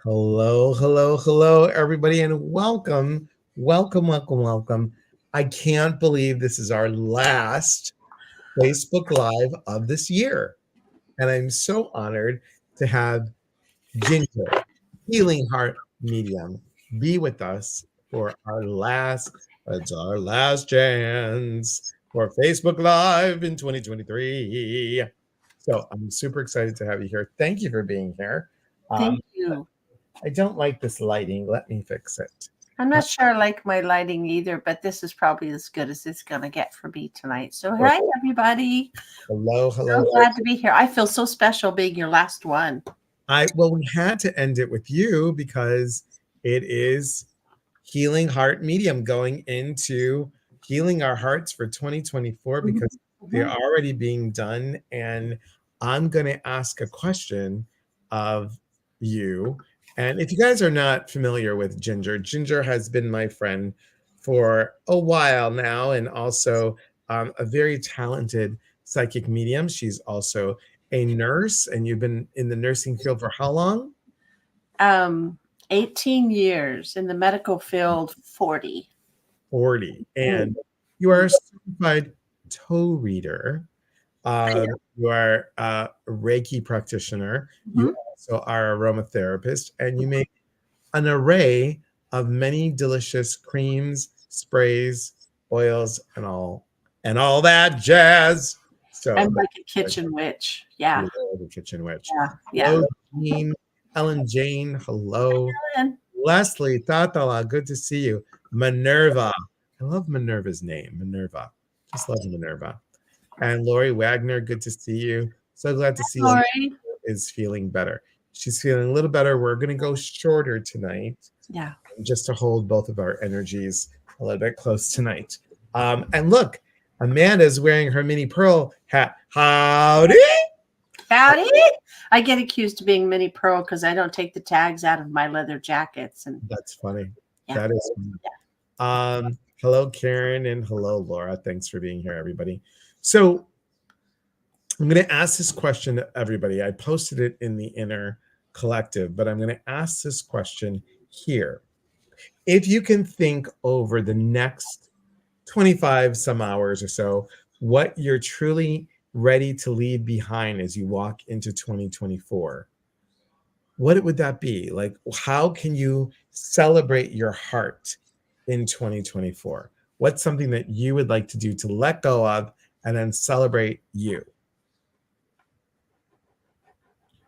Hello, hello, hello, everybody, and welcome, welcome, welcome, welcome. I can't believe this is our last Facebook Live of this year. And I'm so honored to have Ginger, Healing Heart Medium, be with us for it's our last chance for Facebook Live in 2023. So I'm super excited to have you here. Thank you for being here. Um, Thank you. I don't like this lighting. Let me fix it. I'm not sure I like my lighting either, but this is probably as good as it's going to get for me tonight. So, Oh, hi, everybody. hello, hello. So glad to be here. I feel so special being your last one. We had to end it with you because it is Healing Heart Medium going into healing our hearts for 2024 Mhm, because they're mhm. already being done. And I'm going to ask a question of you. And if you guys are not familiar with Ginger, Ginger has been my friend for a while now and also a very talented psychic medium. She's also a nurse, and you've been in the nursing field for how long? Um, 18 years in the medical field, 40. 40. Mm, And you are mm. a certified toe reader. I know. You are a Reiki practitioner. You Mhm. also are aromatherapist, and you make an array of many delicious creams, sprays, oils, and all that jazz. So I'm like a that's kitchen witch. Yeah. the kitchen witch. Yeah. Yeah. Hello, Jean, Ellen Jane. Hello. And Leslie, Tatala, good to see you. Minerva. I love Minerva's name, Minerva. Just love Minerva. And Lori Wagner, good to see you. So glad to see you Lori. is feeling better. She's feeling a little better. We're going to go shorter tonight Yeah. just to hold both of our energies a little bit close tonight. And look, Amanda's wearing her mini pearl hat. Howdy. Howdy. I get accused of being mini pearl because I don't take the tags out of my leather jackets. And That's funny. yeah. That is funny. Hello, Karen, and hello, Laura. Thanks for being here, everybody. So I'm going to ask this question to everybody. I posted it in the inner collective, but I'm going to ask this question here. If you can think over the next 25 some hours or so, what you're truly ready to leave behind as you walk into 2024, what would that be? Like, how can you celebrate your heart in 2024? What's something that you would like to do to let go of and then celebrate you?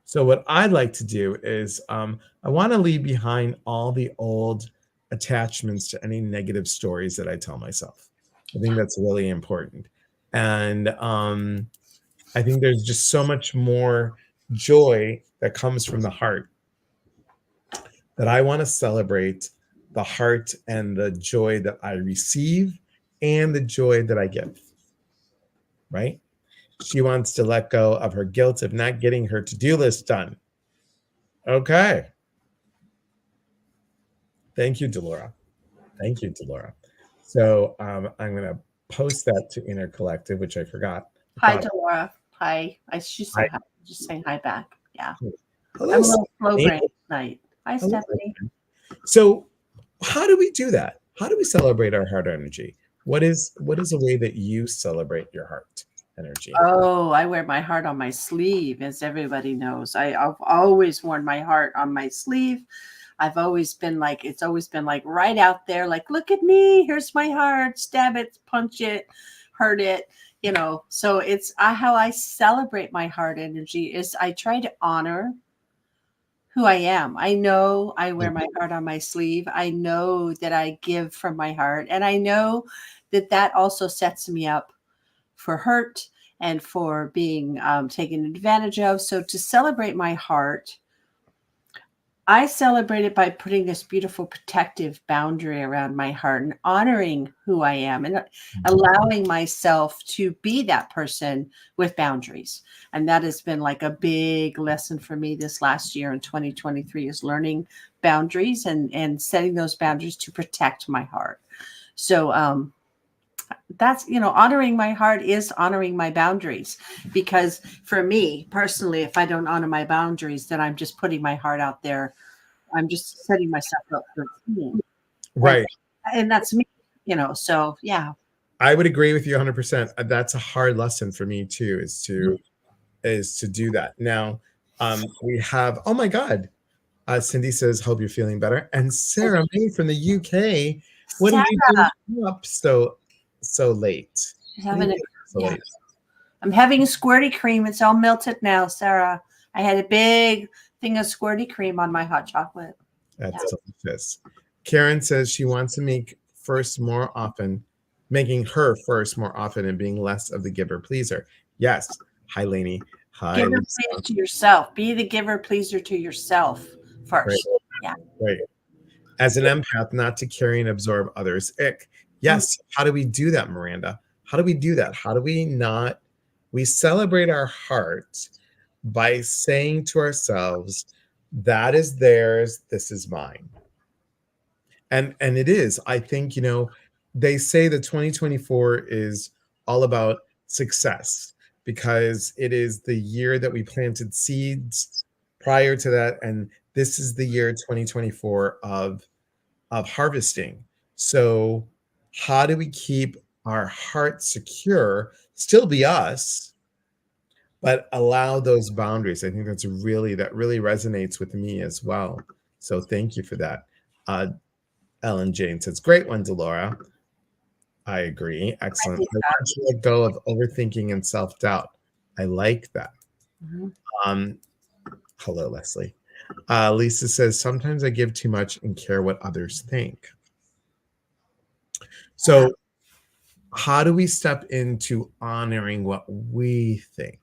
So, what I'd like to do is I want to leave behind all the old attachments to any negative stories that I tell myself. I think that's really important. And I think there's just so much more joy that comes from the heart that I want to celebrate the heart and the joy that I receive and the joy that I give, right? She wants to let go of her guilt of not getting her to do list done. Okay. Thank you, Delora. Thank you, Delora. So I'm going to post that to Inner Collective, which I forgot. I Hi, thought, Delora. Hi. She I, said hi. Just saying hi back. Yeah. hello, I'm a little slow Stephanie. brain tonight. Hi, Hello. Stephanie. So how do we do that? How do we celebrate our heart energy? What is a way that you celebrate your heart energy? Oh, I wear my heart on my sleeve, as everybody knows. I've always worn my heart on my sleeve. I've always been like, it's always been like right out there, like, look at me. Here's my heart. Stab it, punch it, hurt it. So it's how I celebrate my heart energy is I try to honor who I am. I know I wear my heart on my sleeve. I know that I give from my heart. And I know that that also sets me up for hurt and for being taken advantage of. So to celebrate my heart, I celebrate it by putting this beautiful protective boundary around my heart and honoring who I am and allowing myself to be that person with boundaries. And that has been like a big lesson for me this last year in 2023 is learning boundaries and setting those boundaries to protect my heart. So that's honoring my heart is honoring my boundaries, because for me personally, if I don't honor my boundaries, then I'm just putting my heart out there I'm just setting myself up for seeing. Right. And that's me, so yeah. I would agree with you 100%. That's a hard lesson for me too, is to do that. Now, we have, oh my God, Cindy says, hope you're feeling better. And Sarah May from the UK, what are Sarah, you doing up so late? she's What are you having doing so yeah. late? I'm having squirty cream. It's all melted now, Sarah. I had a big thing of squirty cream on my hot chocolate. Yeah. That's delicious. Karen says she wants to making her first more often and being less of the giver pleaser. Yes. Hi, Lainey. Hi, Giver Lisa. pleaser to yourself. Be the giver pleaser to yourself Right, first. Yeah. right. As an empath, not to carry and absorb others' ick. Yes. How do we do that, Miranda? How do we do that? How do we not? We celebrate our heart by saying to ourselves, that is theirs, this is mine. And it is. I think, they say that 2024 is all about success because it is the year that we planted seeds prior to that, and this is the year 2024 of harvesting. So how do we keep our heart secure, still be us, but allow those boundaries? I think that really resonates with me as well. So thank you for that. Ellen Jane says, great one, Delora. I agree. Excellent. I want to let go of overthinking and self-doubt. I like that. Mhm. Hello, Leslie. Lisa says, sometimes I give too much and care what others think. So how do we step into honoring what we think?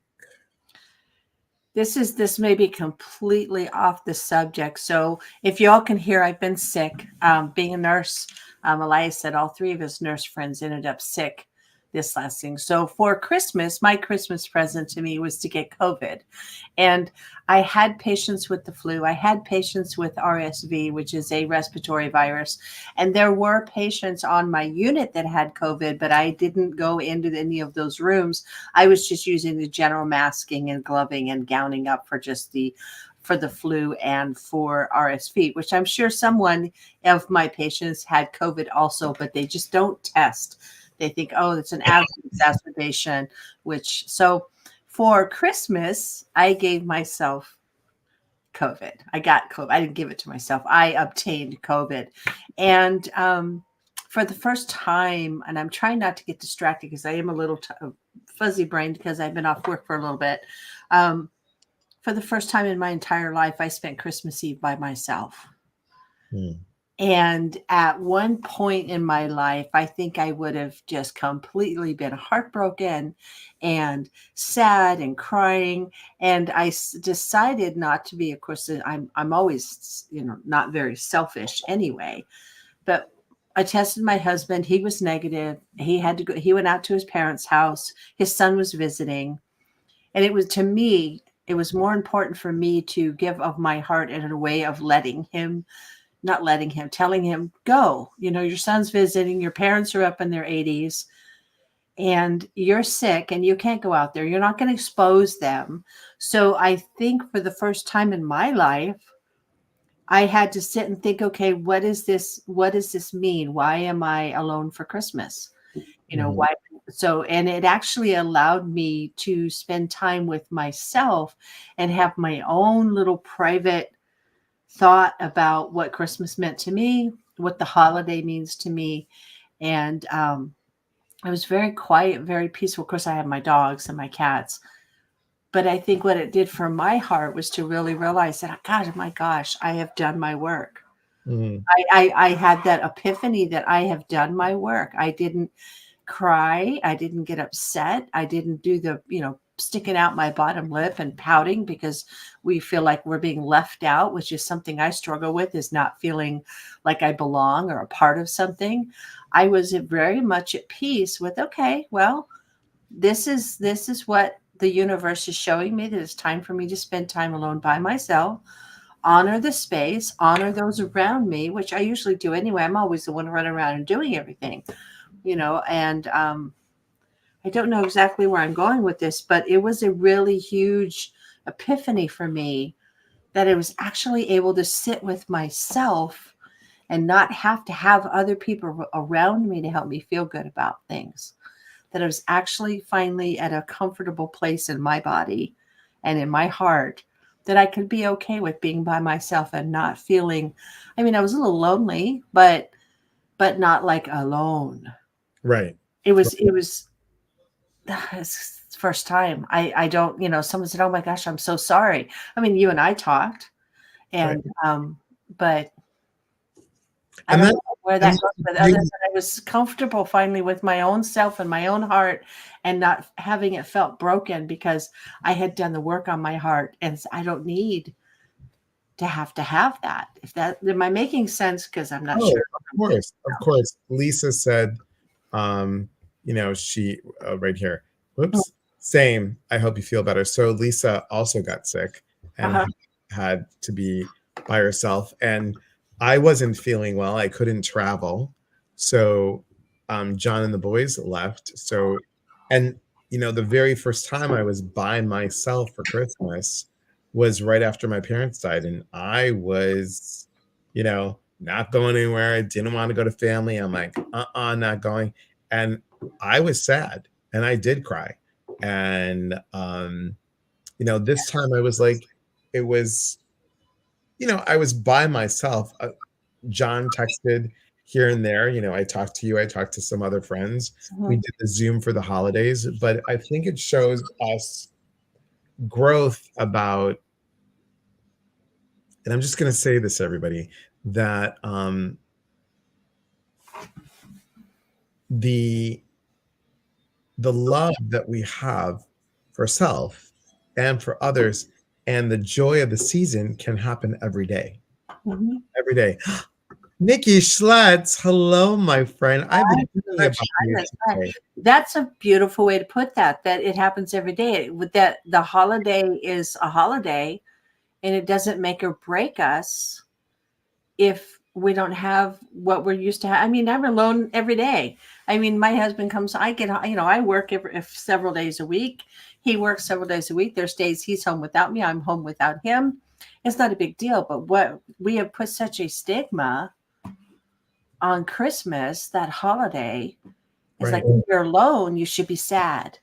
This may be completely off the subject. So if y'all can hear, I've been sick. Being a nurse, Elias said all three of his nurse friends ended up sick this last thing. So for Christmas, my Christmas present to me was to get COVID. And I had patients with the flu. I had patients with RSV, which is a respiratory virus. And there were patients on my unit that had COVID, but I didn't go into any of those rooms. I was just using the general masking and gloving and gowning up for the flu and for RSV, which I'm sure someone of my patients had COVID also, but they just don't test. They think, oh, it's an exacerbation, so for Christmas, I gave myself COVID. I got COVID. I didn't give it to myself. I obtained COVID. And for the first time, and I'm trying not to get distracted because I am a little fuzzy brained because I've been off work for a little bit. For the first time in my entire life, I spent Christmas Eve by myself. And at one point in my life, I think I would have just completely been heartbroken and sad and crying. And I decided not to be. Of course, I'm always, not very selfish anyway. But I tested my husband. He was negative. He had to go. He went out to his parents' house. His son was visiting, and it was more important for me to give of my heart in a way of telling him, go, your son's visiting, your parents are up in their 80s and you're sick and you can't go out there. You're not going to expose them. So I think for the first time in my life, I had to sit and think, okay, what does this mean? Why am I alone for Christmas? Why? So, and it actually allowed me to spend time with myself and have my own little private thought about what Christmas meant to me, what the holiday means to me. And I was very quiet, very peaceful. Of course, I have my dogs and my cats. But I think what it did for my heart was to really realize that, God, oh my gosh, I have done my work. I had that epiphany that I have done my work. I didn't cry. I didn't get upset. I didn't do the, sticking out my bottom lip and pouting because we feel like we're being left out, which is something I struggle with, is not feeling like I belong or a part of something. I was very much at peace with, okay, well, this is what the universe is showing me, that it's time for me to spend time alone by myself, honor the space, honor those around me, which I usually do anyway. I'm always the one running around and doing everything, and I don't know exactly where I'm going with this, but it was a really huge epiphany for me that I was actually able to sit with myself and not have to have other people around me to help me feel good about things. That I was actually finally at a comfortable place in my body and in my heart that I could be okay with being by myself and not feeling, I mean, I was a little lonely, but not like alone. Right. It was it's the first time. I don't, someone said, "Oh my gosh, I'm so sorry." I mean, you and I talked, Right. and but I And don't that, know where and that goes, but other you, than I was comfortable finally with my own self and my own heart and not having it felt broken because I had done the work on my heart, and I don't need to have that. If that am I making sense? Because I'm not oh, sure. of course, of course. Lisa said, she right here. Whoops. Same. I hope you feel better. So Lisa also got sick and Uh-huh. had to be by herself, and I wasn't feeling well. I couldn't travel, so John and the boys left. So, and the very first time I was by myself for Christmas was right after my parents died, and I was, not going anywhere. I didn't want to go to family. I'm like, not going. And I was sad and I did cry. And, this time I was like, it was, I was by myself. John texted here and there. I talked to you, I talked to some other friends. We Mhm. did the Zoom for the holidays, but I think it shows us growth about, and I'm just going to say this, everybody, that the the love that we have for self and for others and the joy of the season can happen every day. Mhm. Every day. Nikki Schletz, hello, my friend. I've been thinking about you today. That's a beautiful way to put that. That it happens every day. With that, the holiday is a holiday, and it doesn't make or break us if we don't have what we're used to. I mean, I'm alone every day. I mean, my husband comes. I get, I work if several days a week. He works several days a week. There's days he's home without me. I'm home without him. It's not a big deal. But what we have put such a stigma on Christmas, that holiday, is Right. like if you're alone, you should be sad.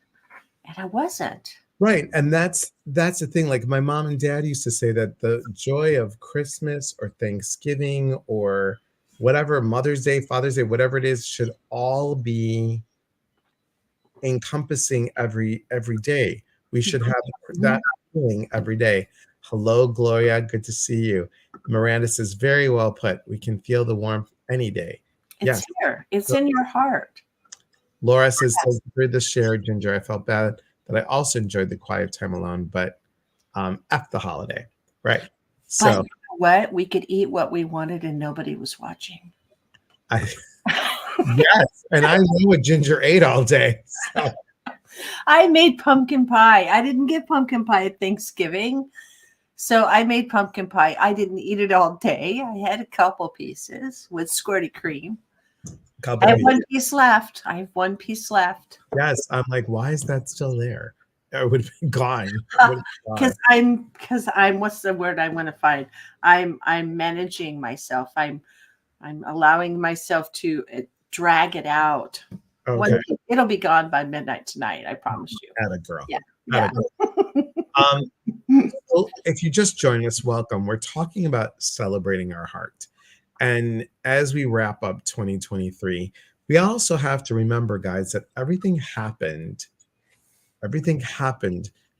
And I wasn't. Right. And that's the thing. Like my mom and dad used to say that the joy of Christmas or Thanksgiving or whatever, Mother's Day, Father's Day, whatever it is, should all be encompassing every day. We should have that feeling every day. Hello, Gloria. Good to see you. Miranda says, very well put. We can feel the warmth any day. It's Yes. here. It's in your heart. Laura says, thank you for the share, Ginger. I felt bad that I also enjoyed the quiet time alone, but F the holiday. Right. But So you know what? We could eat what we wanted and nobody was watching. I yes, and I know what Ginger ate all day. So. I made pumpkin pie. I didn't get pumpkin pie at Thanksgiving. So I made pumpkin pie. I didn't eat it all day. I had a couple pieces with squirty cream. I Couple have of one piece left. I have one piece left. yes, I'm like, why is that still there? It would be gone. Because I'm what's the word I want to find? I'm managing myself. I'm allowing myself to drag it out. Okay. It'll be gone by midnight tonight. I promise you. Atta girl. Yeah. Atta Yeah. girl. So if you just joined us, welcome. We're talking about celebrating our heart. And as we wrap up 2023, we also have to remember, guys, that everything happened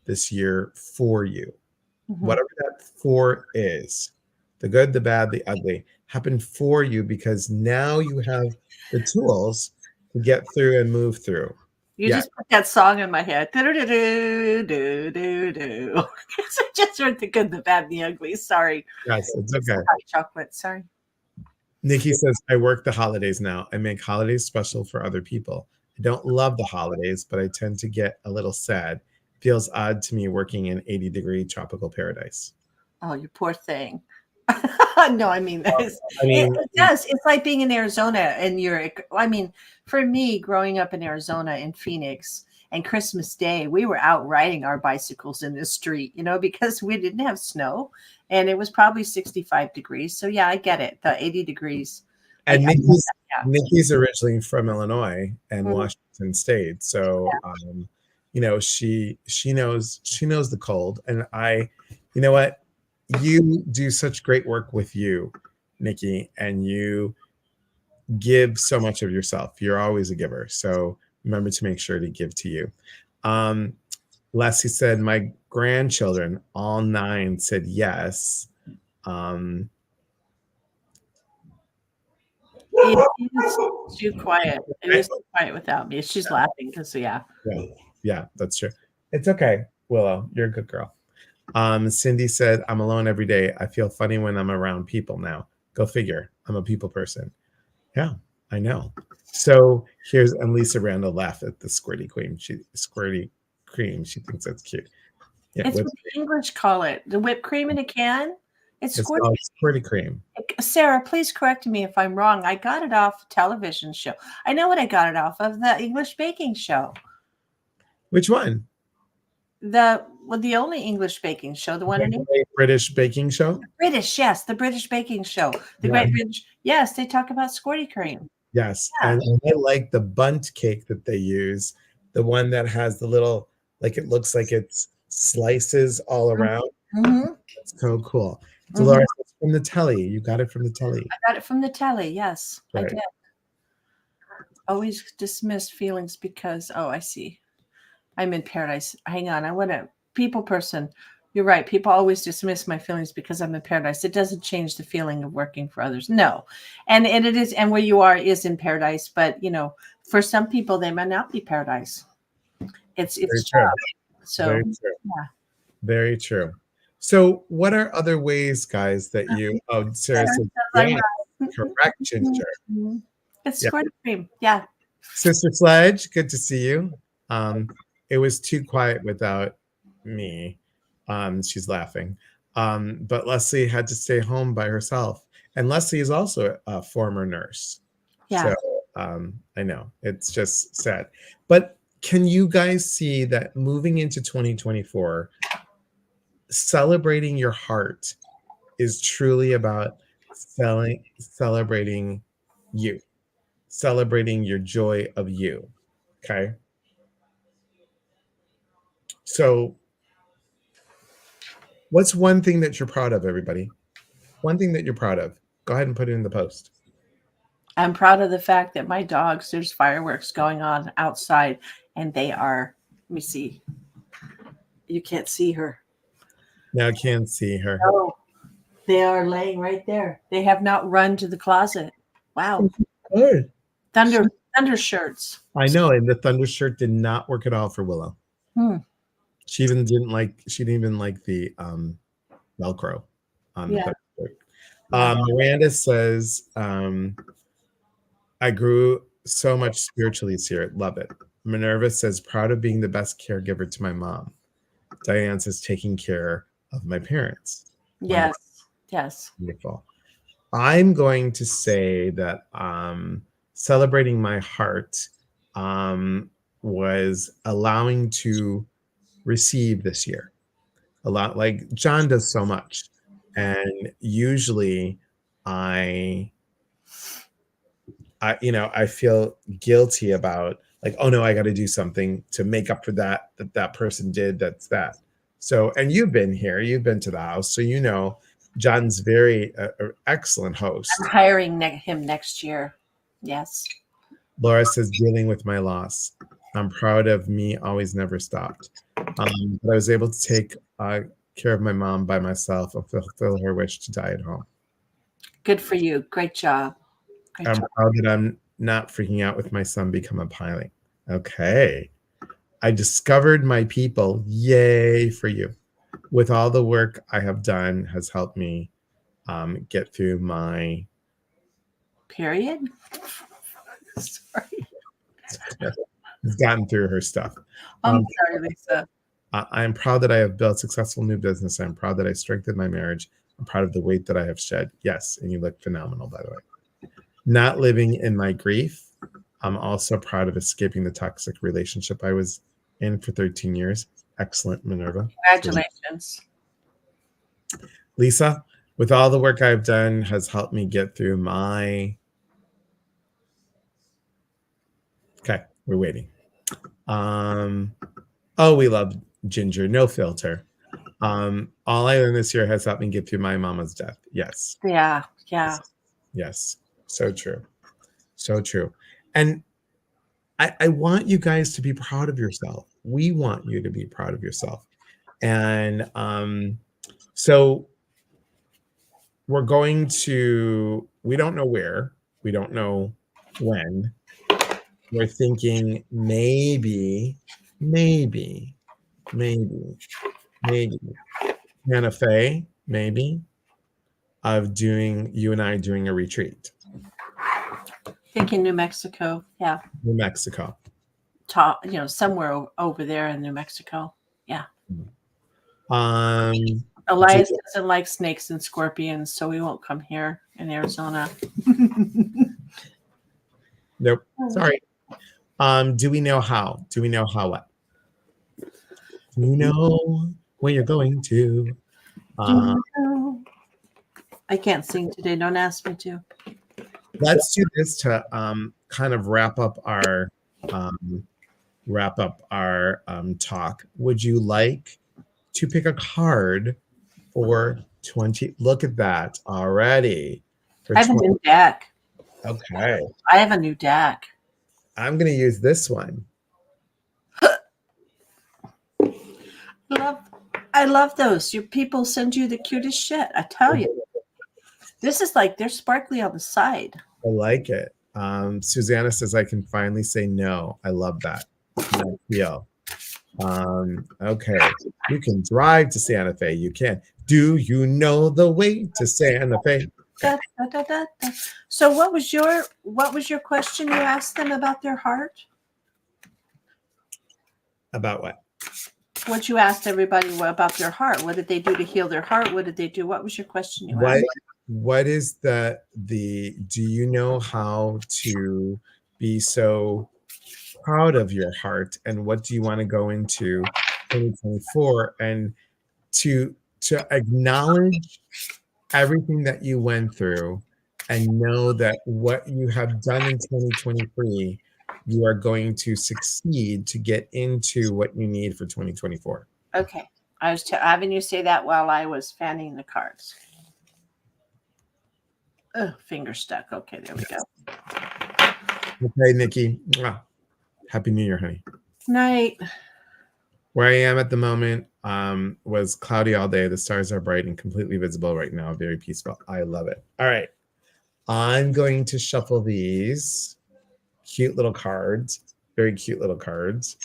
this year for you. Mhm. Whatever that for is, the good, the bad, the ugly, happened for you because now you have the tools to get through and move through. You Yeah. just put that song in my head. Do-do-do-do-do-do. I just heard the good, the bad, and the ugly. Sorry. Yes, it's It's okay. hot chocolate. Sorry. Nikki says, I work the holidays now. I make holidays special for other people. I don't love the holidays, but I tend to get a little sad. Feels odd to me working in 80-degree tropical paradise. Oh, you poor thing. No, I mean, Well, I it mean, does. It's like being in Arizona and I mean, for me, growing up in Arizona in Phoenix, And Christmas Day, we were out riding our bicycles in the street, because we didn't have snow and it was probably 65 degrees. So yeah, I get it. The 80 degrees. And I get that, yeah. Nikki's originally from Illinois and Mhm. Washington State, so she knows the cold. And you know what, you do such great work with you, Nikki, and you give so much of yourself. You're always a giver, so remember to make sure to give to you. Leslie said, my grandchildren, all 9, said yes. It is too quiet. It is too quiet without me. She's laughing because, yeah. Yeah, that's true. It's okay, Willow. You're a good girl. Cindy said, I'm alone every day. I feel funny when I'm around people now. Go figure. I'm a people person. Yeah, I know. So here's, and Lisa Randall laughed at the squirty cream. She thinks that's cute. Yeah, It's what the English call it. The whipped cream in a can. It's called squirty cream. Sarah, please correct me if I'm wrong. I got it off a television show. I know what I got it off of, the English baking show. Which one? The only English baking show, the one in the British baking show. British, yes, the British baking show. Great British, yes, they talk about squirty cream. Yes, and I like the bundt cake that they use, the one that has the little, like it looks like it's slices all around. Mm-hmm. It's so cool. Dolores, it's from the telly. You got it from the telly. I got it from the telly. Yes, right. I did. Always dismiss feelings because, I see. I'm in paradise. Hang on. I want a people person. You're right. People always dismiss my feelings because I'm in paradise. It doesn't change the feeling of working for others. No. And it is, and where you are is in paradise. But, for some people, they might not be paradise. It's true. So, very true. Yeah. Very true. So what are other ways, guys, that you, Sarah says, yeah, correct, Ginger. It's squirty cream. Yeah. Sister Sledge, good to see you. It was too quiet without me. She's laughing. But Leslie had to stay home by herself. And Leslie is also a former nurse. Yeah. So I know it's just sad. But can you guys see that moving into 2024, celebrating your heart is truly about celebrating you, celebrating your joy of you. Okay. So what's one thing that you're proud of, everybody? One thing that you're proud of. Go ahead and put it in the post. I'm proud of the fact that my dogs, there's fireworks going on outside and they are, let me see. You can't see her. No, I can't see her. No, they are laying right there. They have not run to the closet. Wow. Good. Thunder shirts. I know, and the thunder shirt did not work at all for Willow. She didn't like the Velcro on the thunder shirt. Miranda says, I grew so much spiritually this year. Love it. Minerva says, proud of being the best caregiver to my mom. Diane says, taking care of my parents. Yes. Wonderful. Yes. Wonderful. I'm going to say that celebrating my heart was allowing to receive this year. A lot, like John does so much. And usually I feel guilty about, like, oh no, I got to do something to make up for that person did. That's that. So, and you've been here, you've been to the house, so John's very excellent host. I'm hiring him next year. Yes. Laura says, dealing with my loss. I'm proud of me, always never stopped. But I was able to take care of my mom by myself and fulfill her wish to die at home. Good for you. Great job. I'm proud that I'm not freaking out with my son become a pilot. Okay. I discovered my people. Yay for you. With all the work I have done has helped me get through my period. Sorry. It's gotten through her stuff. I'm sorry, Lisa. I am proud that I have built successful new business. I'm proud that I strengthened my marriage. I'm proud of the weight that I have shed. Yes, and you look phenomenal, by the way. Not living in my grief. I'm also proud of escaping the toxic relationship I was in for 13 years. Excellent, Minerva. Congratulations. Lisa, with all the work I've done, has helped me get through my. Okay, we're waiting. Oh, we love Ginger, no filter. All I learned this year has helped me get through my mama's death. Yes. Yeah, yeah. Yes. So true. So true. And I want you guys to be proud of yourself. We want you to be proud of yourself. And so we're going to, we don't know where, we don't know when. We're thinking maybe Santa Fe, maybe, of doing, you and I doing a retreat. Thinking New Mexico. Yeah. New Mexico. Top, somewhere over there in New Mexico. Yeah. Elias doesn't like snakes and scorpions, so we won't come here in Arizona. Nope. Sorry. Do we know how? Do we know how what? Do you know where you're going to? I can't sing today. Don't ask me to. Let's do this to kind of wrap up our talk. Would you like to pick a card for 20? Look at that already. I have a new deck. Okay. I have a new deck. I'm going to use this one. I love those. Your people send you the cutest shit. I tell you. This is like, they're sparkly on the side. I like it. Susanna says I can finally say no. I love that. Feel. Okay. You can drive to Santa Fe. You can. Do you know the way to Santa Fe? Da, da, da, da, da. So what was your question you asked them about their heart? About what? What you asked everybody about their heart? What did they do to heal their heart? What did they do? What was your question you asked? What is the do you know how to be so proud of your heart, and what do you want to go into 2024 and to acknowledge everything that you went through and know that what you have done in 2023, you are going to succeed to get into what you need for 2024. Okay. I was having you say that while I was fanning the cards. Oh, finger stuck. Okay, there we go. Okay, Nikki. Happy New Year, honey. Night. Where I am at the moment was cloudy all day. The stars are bright and completely visible right now. Very peaceful. I love it. All right. I'm going to shuffle these cute little cards. Very cute little cards.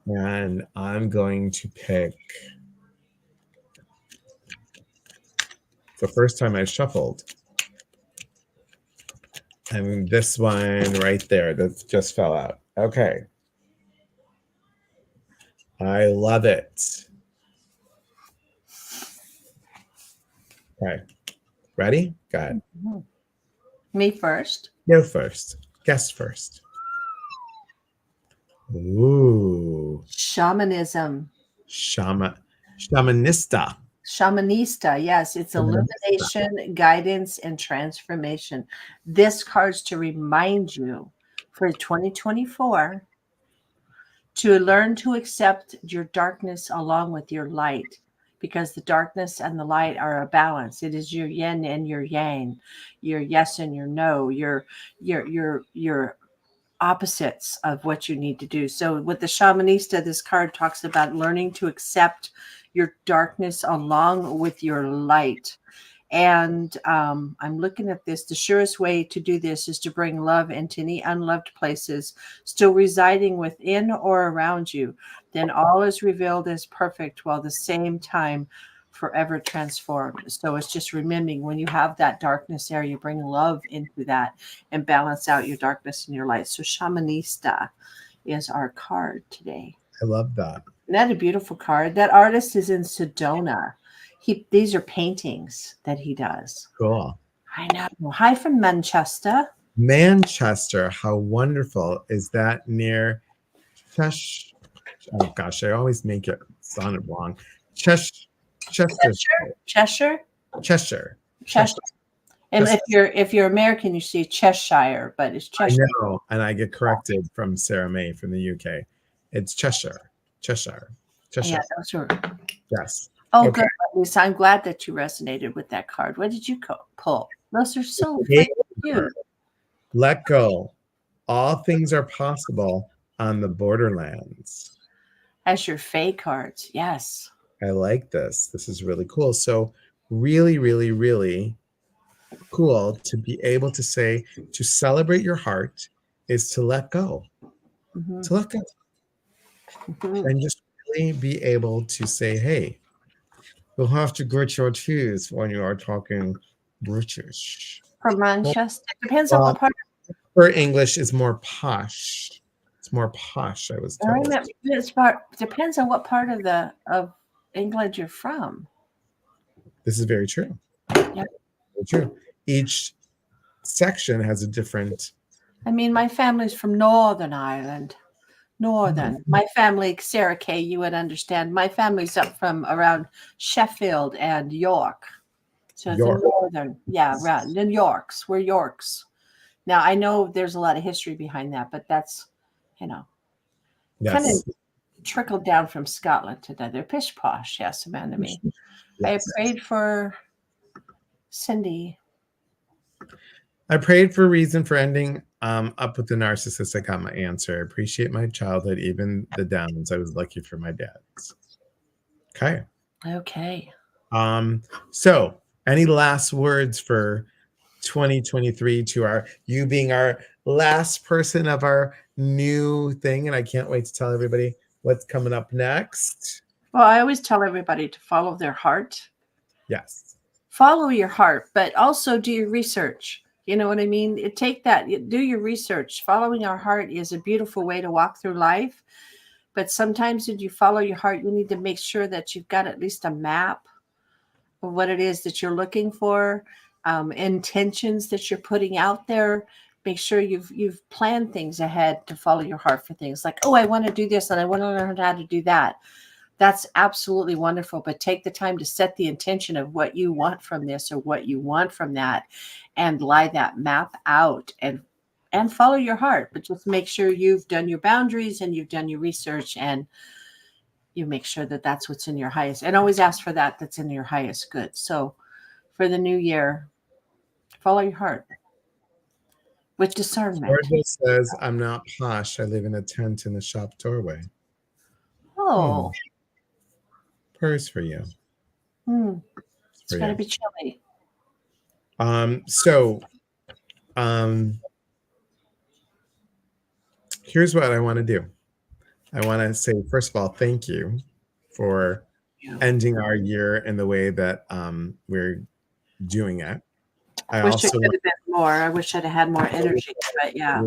And I'm going to pick the first time I shuffled. And this one right there that just fell out. Okay. I love it. Okay. Ready? Go ahead. Me first. Go first. Guess first. Ooh. Shamanism. Shamanista. Shamanista, yes, it's illumination, guidance, and transformation. This card's to remind you for 2024 to learn to accept your darkness along with your light, because the darkness and the light are a balance. It is your yin and your yang, your yes and your no, your opposites of what you need to do. So with the Shamanista, this card talks about learning to accept your darkness along with your light. And I'm looking at this. The surest way to do this is to bring love into any unloved places still residing within or around you. Then all is revealed as perfect, while at the same time forever transformed. So it's just remembering when you have that darkness there, you bring love into that and balance out your darkness and your light. So Shamanista is our card today. I love that. Isn't that a beautiful card? That artist is in Sedona. These are paintings that he does. Cool. I know. Hi from Manchester. Manchester. How wonderful. Is that near Oh gosh, I always make it sound wrong. Cheshire, Chester, Cheshire, Cheshire, Cheshire. Chester. And if you're American, you say Cheshire, but it's I Cheshire. know, and I get corrected from Sarah May from the UK. It's Cheshire, Cheshire, Yeah, Cheshire. those are. Yes. Oh, Okay. good, Lisa. I'm glad that you resonated with that card. What did you pull? Those are so Hey, freaking cute. let go. All things are possible on the borderlands. As your Fae cards, yes. I like this. This is really cool. So, really, really, really cool to be able to say to celebrate your heart is to let go, Mm-hmm. to let go, Mm-hmm. and just really be able to say, hey, you'll have to grit your teeth when you are talking British. From Manchester, depends on Well, what part. her English is more posh. It's more posh, I was I told. remember this part depends on what part of England you're from. This is very true. Yeah. Very true. Each section has a different. I mean, my family's from Northern Ireland. Northern. My family, Sarah Kay, you would understand. My family's up from around Sheffield and York. So it's York. a northern, yeah, right. The Yorks. We're Yorks. Now I know there's a lot of history behind that, but that's, you know, kind Yes. of trickled down from Scotland to the other pish posh. Yes, Amanda me. Yes. I prayed for Cindy. I prayed for a reason for ending up with the narcissist. I got my answer. I appreciate my childhood, even the downs. I was lucky for my dads. Okay. Okay. So any last words for 2023 to you being our last person of our new thing? And I can't wait to tell everybody what's coming up next. Well, I always tell everybody to follow their heart. Yes. Follow your heart, but also do your research. You know what I mean? Take that, do your research. Following our heart is a beautiful way to walk through life. But sometimes when you follow your heart, you need to make sure that you've got at least a map of what it is that you're looking for, intentions that you're putting out there. Make sure you've planned things ahead to follow your heart for things like, oh, I want to do this and I want to learn how to do that. That's absolutely wonderful. But take the time to set the intention of what you want from this or what you want from that, and lie that map out and follow your heart. But just make sure you've done your boundaries and you've done your research, and you make sure that that's what's in your highest, and always ask for that's in your highest good. So for the new year, follow your heart with discernment. Georgia says, I'm not posh. I live in a tent in the shop doorway. Oh, Prayers for you. It's going to be chilly. So here's what I want to do. I want to say, first of all, thank you for ending our year in the way that we're doing it. I wish it could have been more. I wish I'd have had more energy, but yeah.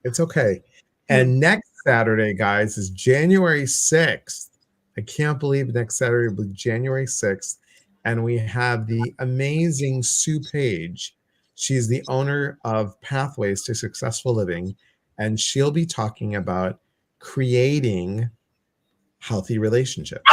It's okay. And next Saturday, guys, is January 6th. I can't believe next Saturday will be January 6th. And we have the amazing Sue Page. She's the owner of Pathways to Successful Living. And she'll be talking about creating healthy relationships.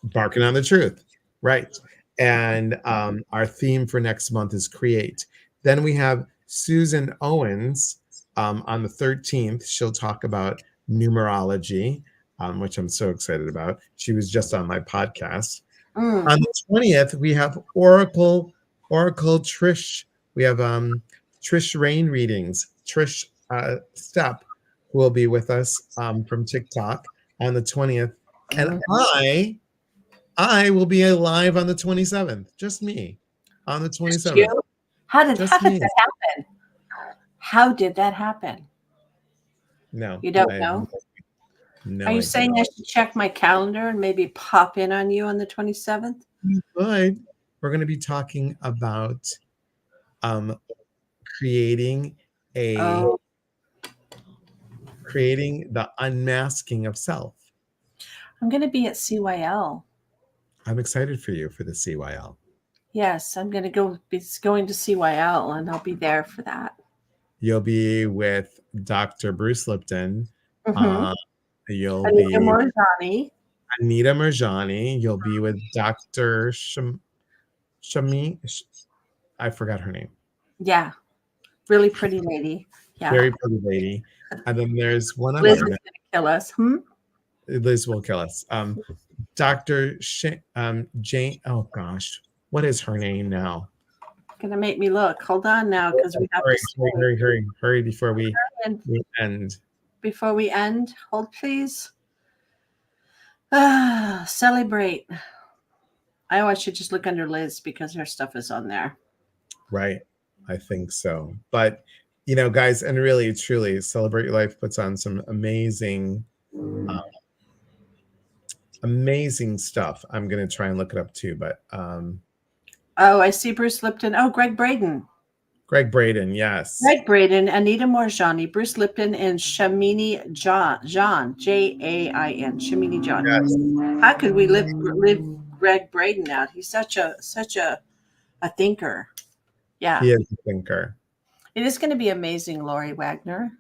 Barking on the truth. Right. And our theme for next month is create. Then we have Susan Owens on the 13th. She'll talk about numerology, which I'm so excited about. She was just on my podcast. On the 20th, we have Oracle Trish. We have Trish Rain readings. Trish Stepp will be with us from TikTok on the 20th. And I will be live on the 27th. Just me on the 27th. How did that happen? How did that happen? No. You don't know? No. Are you saying I should check my calendar and maybe pop in on you on the 27th? But we're going to be talking about creating the unmasking of self. I'm going to be at CYL. I'm excited for you for the CYL. Yes, I'm going to going to CYL, and I'll be there for that. You'll be with Dr. Bruce Lipton. You'll Anita be Morzani. Anita Merjani. You'll be with Dr. Shami. I forgot her name. Yeah, really pretty lady. Yeah. Very pretty lady. And then there's one Liz is other. going to kill us. Liz will kill us. Dr. Jane. Oh gosh, what is her name now? Gonna make me look. Hold on now, because we have Hurry before we and end. before we end. Hold, please. Celebrate. I should just look under Liz because her stuff is on there. Right. I think so. But, guys, and really, truly, Celebrate Your Life puts on some amazing, amazing stuff. I'm going to try and look it up too. But I see Bruce Lipton. Oh, Greg Braden. Greg Braden, yes. Greg Braden, Anita Morzani, Bruce Lipton, and Shamini John, Jain, Shamini John. Yes. How could we live Greg Braden out? He's such a thinker. Yeah. He is a thinker. It is going to be amazing, Lori Wagner.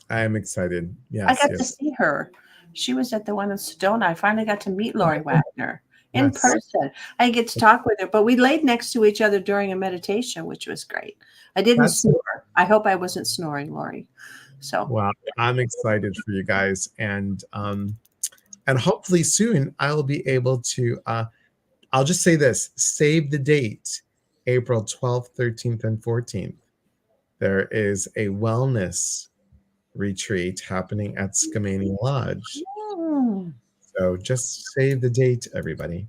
I am excited. Yes. I got to see her. She was at the one in Sedona. I finally got to meet Lori Wagner in Yes. person. I get to talk with her, but we laid next to each other during a meditation, which was great. I didn't snore. I hope I wasn't snoring, Lori. So well, I'm excited for you guys, and hopefully soon I'll be able to. I'll just say this: save the date, April 12th, 13th, and 14th. There is a wellness retreat happening at Skamania Lodge. So just save the date, everybody.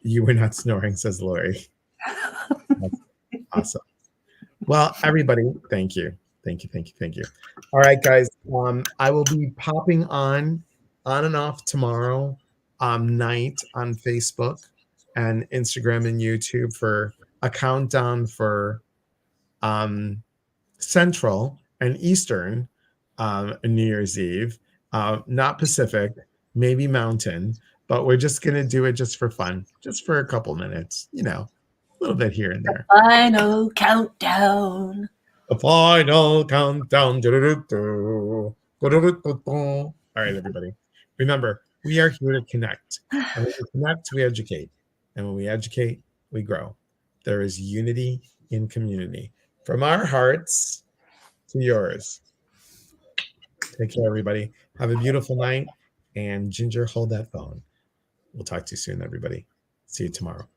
You were not snoring, says Lori. That's awesome. Well, everybody, thank you. Thank you. All right, guys. I will be popping on and off tomorrow night on Facebook and Instagram and YouTube for a countdown for Central and Eastern New Year's Eve. Not Pacific, maybe Mountain, but we're just going to do it just for fun, just for a couple minutes, a little bit here and there. Final countdown. The final countdown. All right, everybody. Remember, we are here to connect. And when we connect, we educate. And when we educate, we grow. There is unity in community. From our hearts to yours. Take care, everybody. Have a beautiful night. And Ginger, hold that phone. We'll talk to you soon, everybody. See you tomorrow.